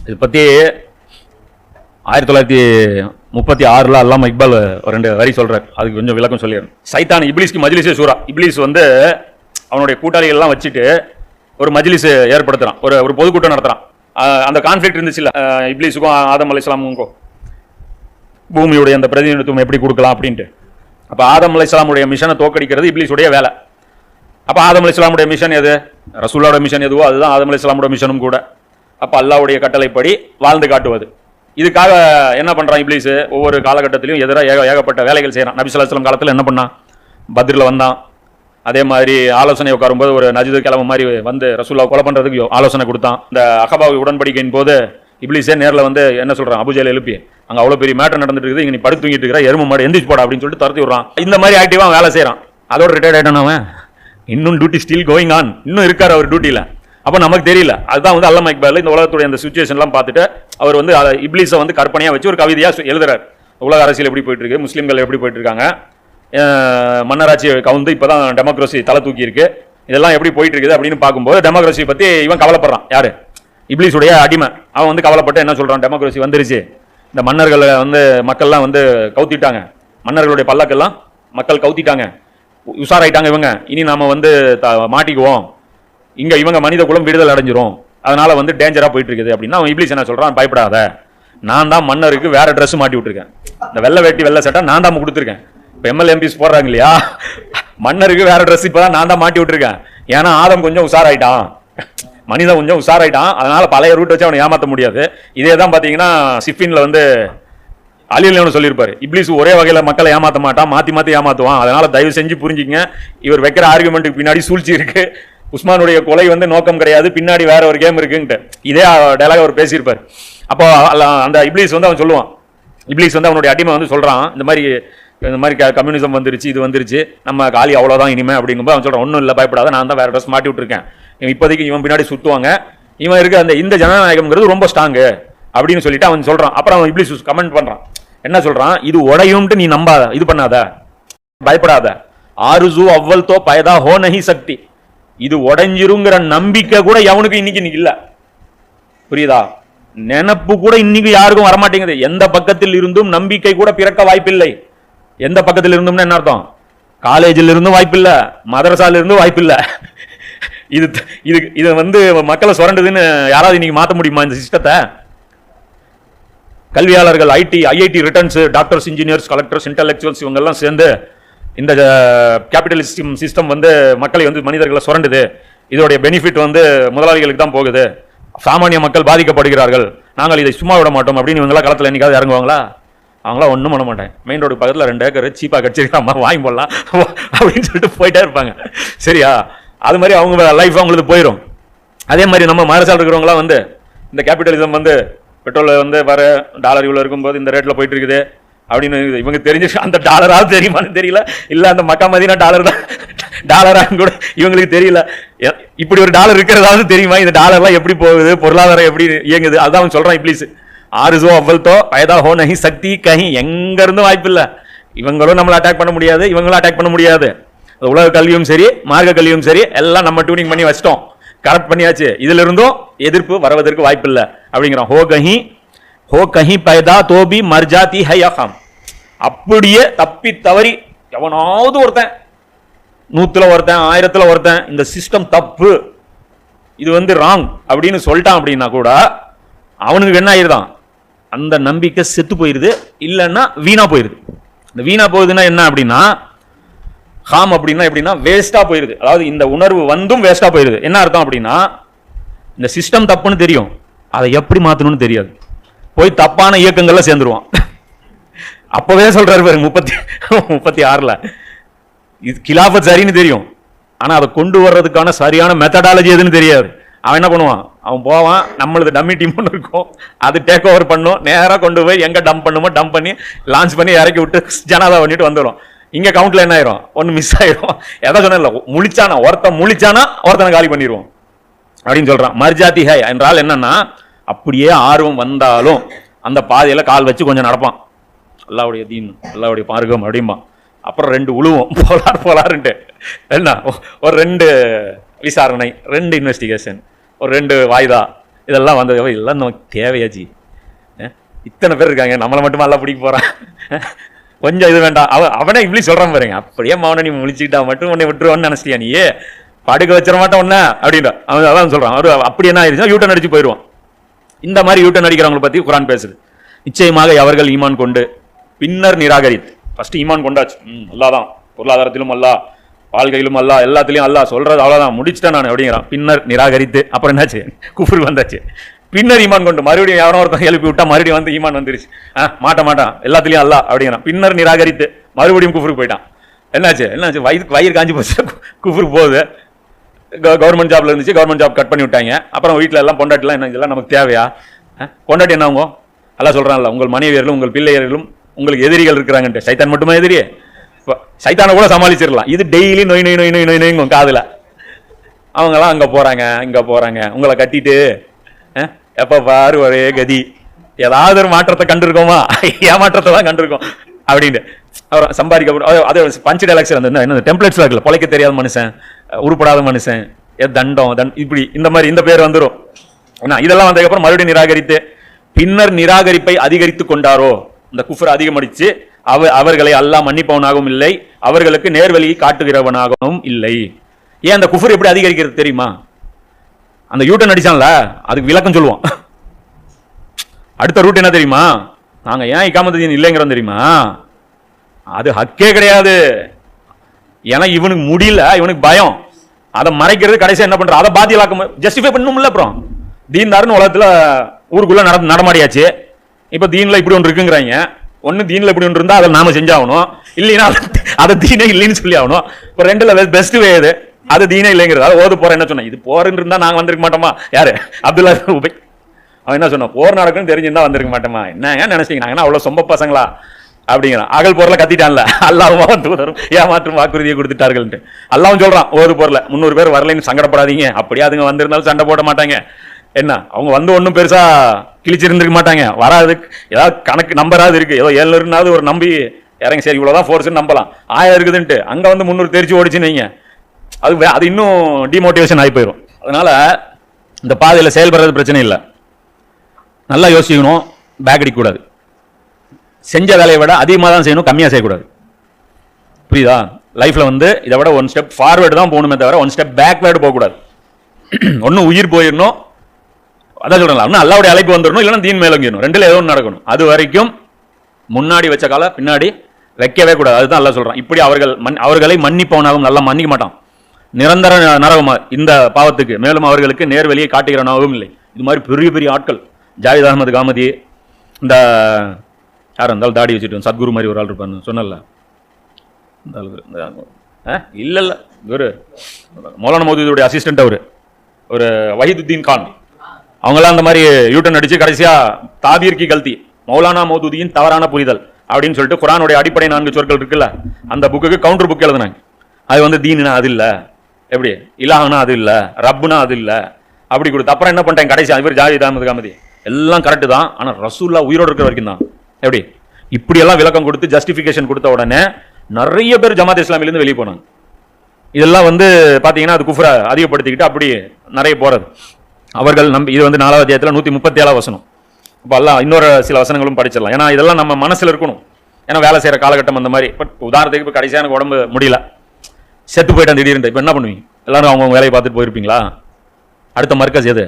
இது பற்றி 1936 அல்லாம இக்பால் ஒரு 2 வரி சொல்றாரு. அதுக்கு கொஞ்சம் விளக்கம் சொல்லிடுறேன். சைத்தான் இப்லீஸ்க்கு மஜ்லிஸே சூரா. இப்லீஸ் வந்து அவனுடைய கூட்டாளிகள்லாம் வச்சுட்டு ஒரு மஜ்லிஸ் ஏற்படுத்துறான், ஒரு பொதுக்கூட்டம் நடத்துறான். அந்த கான்ஃபிளிக்ட் இருந்துச்சுல்ல, இப்லீஸுக்கும் ஆதம் அலைஹிஸ்ஸலாமுக்கும் பூமியுடைய அந்த பிரதிநிதித்துவம் எப்படி கொடுக்கலாம் அப்படின்ட்டு. அப்போ ஆதம் அலைஹிஸ்ஸலாமுடைய மிஷனை தோக்கடிக்கிறது இப்லீஸுடைய வேலை. அப்போ ஆதம் அலைஹிஸ்ஸலாமுடைய மிஷன் எது? ரசூலோட மிஷன் எதுவோ அதுதான் ஆதம் அலைஹிஸ்ஸலாமுடைய மிஷனும் கூட. அப்போ அல்லாஹ்வுடைய கட்டளைப்படி வாழ்ந்து காட்டுவது. இதுக்காக என்ன பண்றான் இப்லீஸ்? ஒவ்வொரு காலகட்டத்திலையும் எதிராக ஏகப்பட்ட வேலைகள் செய்யறான். நபி ஸல்லல்லாஹு அலைஹி வஸல்லம் காலத்தில் என்ன பண்ணான்? பத்ரில் வந்தான். அதே மாதிரி ஆலோசனை உட்காரும்போது ஒரு நஜ்து கிழமை மாதிரி வந்து ரசூலுல்லாஹ் கொலை பண்றதுக்கு ஆலோசனை கொடுத்தான். இந்த அகபாவி உடன்படிக்கையின் போது இப்லீஸே நேரில் வந்து என்ன சொல்றான்? அபூஜஹல் எழுப்பி, அங்க அவ்வளவு பெரிய மேட்டர் நடந்துட்டு இருக்குது, இங்க நீ படுத்து தூங்கிட்டு இருக்கிற, எருமை மாடு எந்திரிச்சு போடா அப்படின்னு சொல்லிட்டு துரத்தி விடுறான். இந்த மாதிரி ஆக்டிவா வேலை செய்யறான். அதோட ரிட்டையர்ட் ஆயிட்டான் அவன். இன்னும் டியூட்டி ஸ்டில் கோயிங் ஆன், இன்னும் இருக்காரு அவர் டியூட்டியில. அப்ப நமக்கு தெரியல. அதுதான் வந்து அல்லாமா இக்பால் இந்த உலகத்துடைய அந்த சிச்சுவேஷன்லாம் பார்த்துட்டு அவர் வந்து இப்லீஸை வந்து கற்பனையா வச்சு ஒரு கவிதையா எழுதுறாரு. உலக அரசியல் எப்படி போயிட்டு இருக்கு, முஸ்லீம்கள் எப்படி போயிட்டு இருக்காங்க, மன்னராட்சி கவுந்து இப்பதான் டெமோக்ரஸி தலை தூக்கி இருக்கு, இதெல்லாம் எப்படி போயிட்டு இருக்குது அப்படின்னு பார்க்கும்போது டெமோக்ரஸி பத்தி இவன் கவலைப்படுறான். யாரு? இப்லீஸுடைய அடிமை. அவன் வந்து கவலைப்பட்டு என்ன சொல்றான்? டெமோக்ரஸி வந்துருச்சு, இந்த மன்னர்களை வந்து மக்கள்லாம் வந்து கவுத்திட்டாங்க, மன்னர்களுடைய பல்லக்கெல்லாம் மக்கள் கவுத்திட்டாங்க, உஷாராயிட்டாங்க இவங்க, இனி நாம வந்து மாட்டிக்குவோம், இங்க இவங்க மனித குலம் விடுதல் அடைஞ்சிரும், அதனால வந்து டேஞ்சரா போயிட்டு இருக்குது அப்படின்னா அவன் இப்லீஸ் என்ன சொல்றான்? பயப்படாத, நான் தான் மன்னருக்கு வேற ட்ரெஸ் மாட்டி விட்டுருக்கேன், இந்த வெள்ளை வேட்டி வெள்ளை சட்டை நான் தான் கொடுத்துருக்கேன். இப்போ எம்எல்ஏ எம்பிஸ் போடுறாங்க இல்லையா, மன்னருக்கு வேற ட்ரெஸ் இப்பதான் நான் தான் மாட்டி விட்டுருக்கேன். ஏன்னா ஆதம் கொஞ்சம் உஷாராயிட்டான், மனிதன் கொஞ்சம் உஷாராயிட்டான், அதனால பழைய ரூட் வச்சு அவனை ஏமாற்ற முடியாது. இதே தான் பாத்தீங்கன்னா சிஃபின்ல வந்து அலியல்னு சொல்லியிருப்பாரு, இப்லீஸ் ஒரே வகையில மக்களை ஏமாற்ற மாட்டான், மாத்தி மாத்தி ஏமாத்துவான், அதனால தயவு செஞ்சு புரிஞ்சுக்கங்க, இவர் வைக்கிற ஆர்குமெண்ட்டுக்கு பின்னாடி சூழ்ச்சி இருக்கு, உஸ்மானுடைய கொலை வந்து நோக்கம் கிடையாது, பின்னாடி வேற ஒரு கேம் இருக்குன்ட்டு இதே டயலாக் அவர் பேசியிருப்பார். அப்போ அந்த இப்லீஸ் வந்து அவன் சொல்லுவான், இப்லீஸ் வந்து அவனுடைய அடிமை வந்து சொல்றான், இந்த மாதிரி கம்யூனிசம் வந்துருச்சு, இது வந்துருச்சு, நம்ம காலி அவ்வளோதான் இனிமே அப்படிங்கும்போது அவன் சொல்றான், ஒன்றும் இல்லை பயப்படாத, நான் தான் வேற ட்ரெஸ் மாட்டி விட்டுருக்கேன், இப்போதைக்கு இவன் பின்னாடி சுத்துவாங்க, இவன் இருக்க இந்த ஜனநாயகம்ங்கிறது ரொம்ப ஸ்ட்ராங்கு அப்படின்னு சொல்லிட்டு அவன் சொல்றான். அப்புறம் அவன் இப்லீஸ் கமெண்ட் பண்றான், என்ன சொல்றான்? இது உடையும்ட்டு நீ நம்பாத, இது பண்ணாத, பயப்படாத, ஆருசு அவ்வல் தோ பயதா ஹோ நஹி சக்தி, இது உடைஞ்சிருங்கிற நம்பிக்கை கூட எவனுக்கு இன்னைக்கு இல்ல, புரியுதா? நினைப்பு கூட இன்னைக்கு யாருக்கும் வரமாட்டேங்குது. எந்த பக்கத்தில் இருந்தும் நம்பிக்கை கூட பிறக்க வாய்ப்பில்லை. எந்த பக்கத்தில் இருந்தும் என்ன அர்த்தம்? காலேஜில் இருந்தும் வாய்ப்பில்லை, மதரசால இருந்தும் வாய்ப்பில்லை. இது வந்து மக்களை சுரண்டுதுன்னு யாராவது இன்னைக்கு மாற்ற முடியுமா இந்த சிஸ்டத்தை? கல்வியாளர்கள், IIT returns, doctors, engineers, collectors, intellectuals இவங்க எல்லாம் சேர்ந்து இந்த கேபிட்டலிஸ்ட் சிஸ்டம் வந்து மக்களை வந்து மனிதர்களை சுரண்டுது, இதோடைய பெனிஃபிட் வந்து முதலாளிகளுக்கு தான் போகுது, சாமானிய மக்கள் பாதிக்கப்படுகிறார்கள், நாங்கள் இதை சும்மா விட மாட்டோம் அப்படின்னு இவங்களா களத்தில் என்னைக்காவது இறங்குவாங்களா? அவங்களாம் ஒன்றும் பண்ண மாட்டேன். மெயின் ரோடு பக்கத்தில் 2 ஏக்கர் சீப்பாக கடிச்சிருக்காமா வாங்கி போடலாம் அப்படின்னு சொல்லிட்டு போயிட்டே இருப்பாங்க. சரியா? அது மாதிரி அவங்க லைஃப் அவங்களுக்கு போயிடும். அதே மாதிரி நம்ம மதரசால இருக்கிறவங்களாம் வந்து இந்த கேபிட்டலிசம் வந்து பெட்ரோல் வந்து வர டாலர் இவ்வளோ இருக்கும்போது இந்த ரேட்டில் போயிட்டு இருக்குது அப்படின்னு இவங்க தெரிஞ்சு அந்த டாலராவது தெரியுமான்னு தெரியல, இல்லை அந்த மக்கா மதினா டாலரான்னு கூட இவங்களுக்கு தெரியல. இப்படி ஒரு டாலர் இருக்கிறதாவது தெரியுமா? இந்த டாலர்லாம் எப்படி போகுது, பொருளாதாரம் எப்படி இயங்குது, அதுதான் அவன் சொல்றான் இப்லீஸ். ஆறுசோ அவ்வல்தோ பயதா ஹோ நஹி சக்தி கஹி, எங்க இருந்து வாய்ப்பு இல்லை, இவங்களும் நம்மளை அட்டாக் பண்ண முடியாது, இவங்களும் அட்டாக் பண்ண முடியாது. உலக கல்வியும் சரி மார்க்க கல்வியும் சரி எல்லாம் நம்ம டியூனிங் பண்ணி வச்சிட்டோம், கரெக்ட் பண்ணியாச்சு, இதுல இருந்தும் எதிர்ப்பு வருவதற்கு வாய்ப்பு இல்லை அப்படிங்கிறான். ஹோ கஹி பைதா தோபி மர்ஜாதி ஹை அஹம், அப்படியே தப்பி தவறி எவனாவது ஒருத்தன் 100ல் ஒருத்தன் 1000ல் ஒருத்தன் இந்த சிஸ்டம் தப்பு, இது வந்து ராங் அப்படின்னு சொல்லிட்டான் அப்படின்னா கூட அவனுக்கு என்ன ஆயிருதான்? அந்த நம்பிக்கை செத்து போயிருது, இல்லைன்னா வீணா போயிருது. இந்த வீணா போகுதுன்னா என்ன அப்படின்னா, ஹாம் அப்படின்னா எப்படின்னா வேஸ்டா போயிருது. அதாவது இந்த உணர்வு வந்தும் வேஸ்டா போயிருது. என்ன அர்த்தம் அப்படின்னா, இந்த சிஸ்டம் தப்புன்னு தெரியும், அதை எப்படி மாத்தணும்னு தெரியாது, போய் தப்பான இயக்கங்கள்ல சேர்ந்துருவான். அப்பவே சொல்றாரு பாருங்க 36ல், இது கிலாஃபத் சரின்னு தெரியும், ஆனா அதை கொண்டு வர்றதுக்கான சரியான மெத்தடாலஜி எதுன்னு தெரியாது. அவன் என்ன பண்ணுவான்? அவன் போவான், நம்மளது டம்மி டீம் ஒன்று இருக்கும், அது டேக் ஓவர் பண்ணும், நேராக கொண்டு போய் எங்க டம்ப் பண்ணுமோ டம்ப் பண்ணி லான்ச் பண்ணி இறக்கி விட்டு ஜனாதா பண்ணிட்டு வந்துடும். இங்க கவுண்ட்ல என்ன ஆயிரும்? ஒன்னு மிஸ் ஆயிரும். எதை சொன்ன முழிச்சானா ஒருத்தனை காலி பண்ணிடுவோம் அப்படின்னு சொல்றான். மர்ஜாதி ஹை என்றால் என்னன்னா, அப்படியே ஆர்வம் வந்தாலும் அந்த பாதையில கால் வச்சு கொஞ்சம் நடப்பான், அல்லாவுடைய தீன் அல்லாவுடைய மார்க்கம் அப்படிம்பா. அப்புறம் 2 உழுவோம் போலாருன்ட்டு என்ன, ஒரு 2 விசாரணை, 2 இன்வெஸ்டிகேஷன், ஒரு 2 வாய்தா, இதெல்லாம் வந்தது இதெல்லாம் நமக்கு தேவையாச்சு. இத்தனை பேர் இருக்காங்க, நம்மளை மட்டும் நல்லா பிடிக்க போகிறான், கொஞ்சம் இது வேண்டாம். அவனே இப்படி சொல்கிறான் பாருங்க. அப்படியே மௌன நீ முழிச்சுக்கிட்டா மட்டும் உன்னை விட்டுருவான்னு நினச்சிட்டியா, நீ படுக்க வச்சிட மாட்டேன் ஒன்ன அப்படின்ற அவன் அதான் சொல்கிறான். அவர் அப்படி என்ன ஆயிடுச்சுன்னா யூட்டன் அடிச்சு போயிடுவான். இந்த மாதிரி யூட்டன் அடிக்கிறவங்களை பற்றி குரான் பேசுது. நிச்சயமாக அவர்கள் ஈமான் கொண்டு பின்னர் நிராகரித்து, ஃபர்ஸ்ட் ஈமான் கொண்டாச்சு, அல்லாதான் பொருளாதாரத்திலும் அல்லா, வாழ்க்கையிலும் அல்லா, எல்லாத்திலையும் அல்லா சொல்றது அவ்வளோதான், முடிச்சுட்டேன் நான் அப்படிங்கிறான். பின்னர் நிராகரித்து அப்புறம் என்னாச்சு, குஃப்ர் வந்தாச்சு. பின்னர் ஈமான் கொண்டு மறுபடியும் யாரோ ஒருத்தன் எழுப்பி விட்டா மறுபடியும் வந்து ஈமான் வந்துருச்சு. மாட்டான் எல்லாத்துலயும் அல்லா அப்படிங்கிறான். பின்னர் நிராகரித்து மறுபடியும் குஃப்ருக்கு போயிட்டான். என்னாச்சு வயிறு காஞ்சி போச்சு, குஃப்ருக்கு போகுது. கவர்மெண்ட் ஜாப்ல இருந்துச்சு, கவர்மெண்ட் ஜாப் கட் பண்ணி விட்டாங்க. அப்புறம் வீட்டில் எல்லாம் பொண்டாட்டிலாம் என்ன, இதெல்லாம் நமக்கு தேவையா? பொண்டாட்டி என்ன ஆகும், எல்லாம் சொல்றான்ல, உங்கள் மனைவியர்களும் உங்கள் பிள்ளையர்களும் உங்களுக்கு எதிரிகள் இருக்கிறாங்கன்ட்டு. சைத்தான் மட்டுமா எதிரியே? சைத்தானை கூட சமாளிச்சிடலாம். இது டெய்லி நொய் நொய் நொய் நொய் நொய் நொய்ங்க காதுல. அவங்கெல்லாம் அங்க போறாங்க இங்க போறாங்க, உங்களை கட்டிட்டு எப்ப பாரு ஒரே கதி. ஏதாவது ஒரு மாற்றத்தை கண்டிருக்கோமா? ஏமாற்றத்தை தான் கண்டிருக்கோம் அப்படின்னு அவர் சம்பாதிக்க. அது பஞ்சு டைலாக்ஸ் என்ன டெம்ப்ளேட்ஸ்ல இருக்குல்ல, பொழைக்க தெரியாத மனுஷன், உருப்படாத மனுஷன், தண்டம், இப்படி இந்த மாதிரி இந்த பேர் வந்துடும். இதெல்லாம் வந்ததுக்கப்புறம் மறுபடியும் நிராகரித்து பின்னர் நிராகரிப்பை அதிகரித்து கொண்டாரோ, இந்த குஃப்ர் அதிகமடிச்சு அவர்களை அல்லாஹ் மன்னிப்பவனாகவும் இல்லை, அவர்களுக்கு நேர்வழியை காட்டுகிறவனாகவும் இல்லை. ஏன் அந்த குஃப்ர் எப்படி அதிகரிக்கிறது தெரியுமா? அந்த யூட்டன் அடிச்சான்ல, அதுக்கு விளக்கம் சொல்லுவோம். அடுத்த ரூட் என்ன தெரியுமா? நாங்க ஏன் இகாமத்து தீன் இல்லைங்கிறோம் தெரியுமா? அது ஹக்கே கிடையாது. ஏன்னா இவனுக்கு முடியல, இவனுக்கு பயம். அதை மறைக்கிறது கடைசியா என்ன பண்ற, அதை பாத்தியலாக்க ஜஸ்டிஃபை பண்ணும்ல. அப்புறம் தீன்தாருன்னு உலகத்துல ஊருக்குள்ள நடமாடியாச்சு. இப்ப தீன்ல இப்படி ஒன்று இருக்குங்கிறாங்க. ஒன்னு தீன்ல இப்படி ஒன்று இருந்தா அதை நாம செஞ்சாகணும், இல்லைன்னா அதை தீனே இல்லைன்னு சொல்லி ஆகணும். இப்ப ரெண்டுல பெஸ்ட் வே எது? அது தீனே இல்லைங்கிறது. அதை ஓது போற என்ன சொன்ன, இது போறன்னு இருந்தா நாங்க வந்திருக்க மாட்டோமா? யாரு? அப்துல்லா உபை. அவன் என்ன சொன்னான், போர் நடக்குன்னு தெரிஞ்சிருந்தா வந்திருக்க மாட்டோமா? என்ன ஏன் நினைச்சீங்க நாங்க அவ்வளவு சொம்ப பசங்களா அப்படிங்கிறான். அகல் போர்ல கத்திட்டான்ல, அல்லாஹ்வும் தூதரும் ஏமாற்றும் வாக்குறுதியை கொடுத்துட்டார்கள். அல்லாஹ்வும் சொல்றான் ஓது போர்ல 300 பேர் வரலைன்னு சங்கடப்படாதீங்க, அப்படியே அதுங்க வந்திருந்தாலும் சண்டை போட மாட்டாங்க. என்ன அவங்க வந்து ஒன்றும் பெருசா கிழிச்சிருந்துருக்க மாட்டாங்க, வராது. ஏதாவது கணக்கு நம்பராது இருக்கு, ஏதோ 700 ஒரு நம்பி இறங்கி சரி இவ்வளவுதான் ஃபோர்ஸ் நம்பலாம், 1000 இருக்குதுன்ட்டு அங்க வந்து 300 தெரிச்சு ஓடிச்சுன்னு வைங்க, அது இன்னும் டிமோட்டிவேஷன் ஆகி போயிடும். அதனால இந்த பாதையில் செயல்படுறது பிரச்சனை இல்லை, நல்லா யோசிக்கணும், பேக் அடிக்கக்கூடாது. செஞ்ச வேலையை விட அதிகமாக தான் செய்யணும், கம்மியாக செய்யக்கூடாது. புரியுதா? லைஃப்ல வந்து இதை விட 1 ஸ்டெப் ஃபார்வேர்டு தான் போகணுமே தவிர 1 ஸ்டெப் பேக்வேர்டு போகக்கூடாது. ஒன்னும் உயிர் போயிடணும், அதான் சொல்றேன், இன்னும் அல்லாவுடைய அழைப்பு வந்துடணும், இல்லைன்னா தீன் மேலங்கிடணும். ரெண்டுல ஏதோ ஒன்று நடக்கணும். அது வரைக்கும் முன்னாடி வச்ச கால பின்னாடி வைக்கவே கூடாது. அதுதான் அல்லா சொல்றான். இப்படி அவர்களை மன்னிப்பவனாகவும் நல்லா மன்னிக்க மாட்டான், நிரந்தர நரகமா இந்த பாவத்துக்கு, மேலும் அவர்களுக்கு நேர்வழியை காட்டுகிறவனாகவும் இல்லை. இது மாதிரி பெரிய பெரிய ஆட்கள், ஜாவித் அகமது காமதி, இந்த யாரும் இருந்தாலும் தாடி வச்சுட்டு சத்குரு மாதிரி ஒரு ஆள் இருப்பான்னு சொன்னல, இல்ல இல்ல இவரு மௌலானா மௌதூதியுடைய அசிஸ்டன்ட், அவரு ஒரு வஹீதுத்தீன் கான், அவங்களாம் அந்த மாதிரி யூட்டன் அடிச்சு கடைசியா தாபீர் கி கல்தி, மௌலானா மௌதூதியின் தவறான புரிதல் அப்படின்னு சொல்லிட்டு குரானுடைய அடிப்படை 4 சொற்கள் இருக்குல்ல, அந்த புக்குக்கு கவுண்டர் புக் எழுதுனாங்க. அது வந்து தீனுனா அது இல்ல, எப்படி இலாஹ்னா அது இல்ல, ரப்புனா அது இல்ல, அப்படி கொடுத்து அப்புறம் என்ன பண்ணிட்டாங்க கடைசி அது பேர் ஜாவித் அஹமது காமதி. எல்லாம் கரெக்டு தான், ஆனா ரசூல்லா உயிரோடு இருக்கிற வரைக்கும் தான். எப்படி இப்படி எல்லாம் விளக்கம் கொடுத்து ஜஸ்டிபிகேஷன் கொடுத்த உடனே நிறைய பேர் ஜமாத் இஸ்லாமிலிருந்து வெளியே போனாங்க. இதெல்லாம் வந்து பாத்தீங்கன்னா அது குஃப்ரை அதிகப்படுத்திக்கிட்டு அப்படி நிறைய போறது. அவர்கள் இது வந்து 4வது அத்தியாயத்தில் 137 வசனம். இப்போ எல்லாம் இன்னொரு சில வசனங்களும் படிச்சிடலாம், ஏன்னா இதெல்லாம் நம்ம மனசுல இருக்கணும். ஏன்னா வேலை செய்யற காலகட்டம் அந்த மாதிரி. பட் உதாரணத்துக்கு இப்போ கடைசியாக எனக்கு உடம்பு முடியல, செத்து போயிட்டேன் திடீர்னு, இப்போ என்ன பண்ணுவீங்க? எல்லாரும் அவங்க வேலையை பார்த்துட்டு போயிருப்பீங்களா? அடுத்த மர்க்கஸ் எது?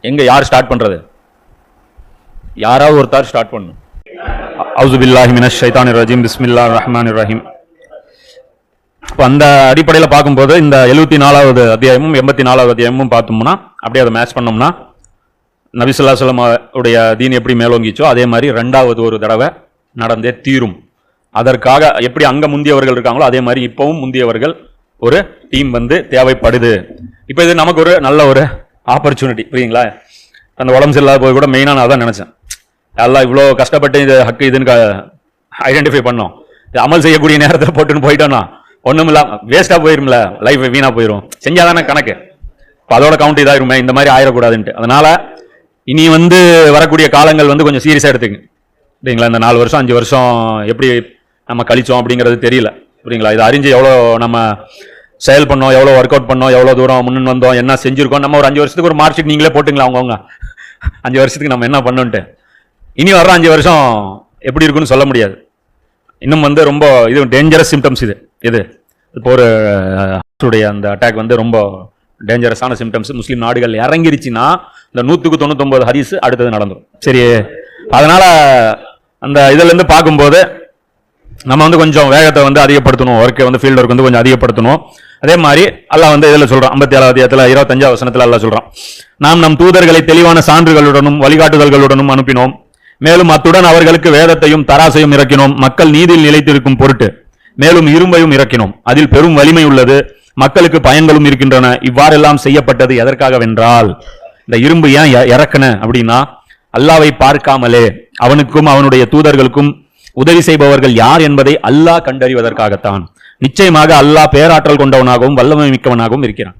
எங்க யார் ஸ்டார்ட் பண்றது? யாராவது ஒருத்தர் ஸ்டார்ட் பண்ணணும். அவுது பில்லாஹி மினஷ் ஷைத்தானிர் ரஜீம், பிஸ்மில்லாஹிர் ரஹ்மானிர் ரஹீம். இப்போ அந்த அடிப்படையில் பார்க்கும்போது இந்த 74வது அத்தியாயமும் 84வது அத்தியாயமும் பார்த்தோம்னா அப்படியே அதை மேட்ச் பண்ணோம்னா நபி ஸல்லல்லாஹு அலைஹி வஸல்லம் உடைய தீன் எப்படி மேலோங்கிச்சோ அதே மாதிரி 2வது ஒரு தடவை நடந்தே தீரும். அதற்காக எப்படி அங்க முந்தியவர்கள் இருக்காங்களோ அதே மாதிரி இப்பவும் முந்தியவர்கள் ஒரு டீம் வந்து தேவைப்படுது. இப்போ இது நமக்கு ஒரு நல்ல ஒரு ஆப்பர்ச்சுனிட்டி, புரியுங்களா? அந்த உடம்பு சரியில்லாத போய் கூட மெயினாக நான் அதான் நினைச்சேன், எல்லாம் இவ்வளோ கஷ்டப்பட்டு இது ஹக்கு இதுன்னு ஐடென்டிஃபை பண்ணோம், அமல் செய்யக்கூடிய நேரத்தில் போட்டுன்னு போயிட்டோம்னா ஒன்றும் இல்லாம வேஸ்டா போயிரும்ல, லைஃப் வீணா போயிடும். செஞ்சாதானே கணக்கு, இப்போ அதோட கவுண்ட் இதாயிருமே, இந்த மாதிரி ஆயிடக்கூடாதுன்ட்டு. அதனால இனி வந்து வரக்கூடிய காலங்கள் வந்து கொஞ்சம் சீரியஸா எடுத்துங்க, சரிங்களா? இந்த 4 வருஷம் 5 வருஷம் எப்படி நம்ம கழிச்சோம் அப்படிங்கிறது தெரியல, புரியுங்களா? இது அறிஞ்சு எவ்வளோ நம்ம செயல் பண்ணோம், எவ்வளோ ஒர்க் அவுட் பண்ணோம், எவ்வளோ தூரம் முன்னு வந்தோம், என்ன செஞ்சிருக்கோம். நம்ம ஒரு 5 வருஷத்துக்கு ஒரு மார்க் ஷீட் நீங்களே போட்டுங்களா அவங்கவுங்க 5 வருஷத்துக்கு நம்ம என்ன பண்ணோன்ட்டு. இனி வர்ற 5 வருஷம் எப்படி இருக்குன்னு சொல்ல முடியாது. இன்னும் வந்து ரொம்ப இது டேஞ்சரஸ் சிம்டம்ஸ் இது இப்போ ஒரு அந்த அட்டாக் வந்து ரொம்ப டேஞ்சரஸான சிம்டம்ஸ். முஸ்லீம் நாடுகள் இறங்கிருச்சுன்னா இந்த 199 ஹதீஸ் அடுத்தது நடந்துடும். சரி, அதனால அந்த இதுல இருந்து பார்க்கும்போது நம்ம வந்து கொஞ்சம் வேகத்தை வந்து அதிகப்படுத்தணும், ஒர்க்கை வந்து ஃபீல்ட் ஒர்க் வந்து கொஞ்சம் அதிகப்படுத்தணும். அதே மாதிரி அல்லாஹ் வந்து இதில் சொல்றான் 57 அத்தியாயத்தில் 25 வசனத்தில் அல்லாஹ் சொல்றான், நாம் நம் தூதர்களை தெளிவான சான்றுகளுடனும் வழிகாட்டுதல்களுடனும் அனுப்பினோம், மேலும் அத்துடன் அவர்களுக்கு வேதத்தையும் தராசையும் இறக்கினோம், மக்கள் நீதியில் நிலைத்திருக்கும் பொருட்டு. மேலும் இரும்பையும் இறக்கினோம், அதில் பெரும் வலிமை உள்ளது, மக்களுக்கு பயன்களும் இருக்கின்றன. இவ்வாறெல்லாம் செய்யப்பட்டது எதற்காகவென்றால், இந்த இரும்பு ஏன் இறக்கன அப்படின்னா, அல்லாவை பார்க்காமலே அவனுக்கும் அவனுடைய தூதர்களுக்கும் உதவி செய்பவர்கள் யார் என்பதை அல்லாஹ் கண்டறிவதற்காகத்தான். நிச்சயமாக அல்லாஹ் பேராற்றல் கொண்டவனாகவும் வல்லமை மிக்கவனாகவும் இருக்கிறான்.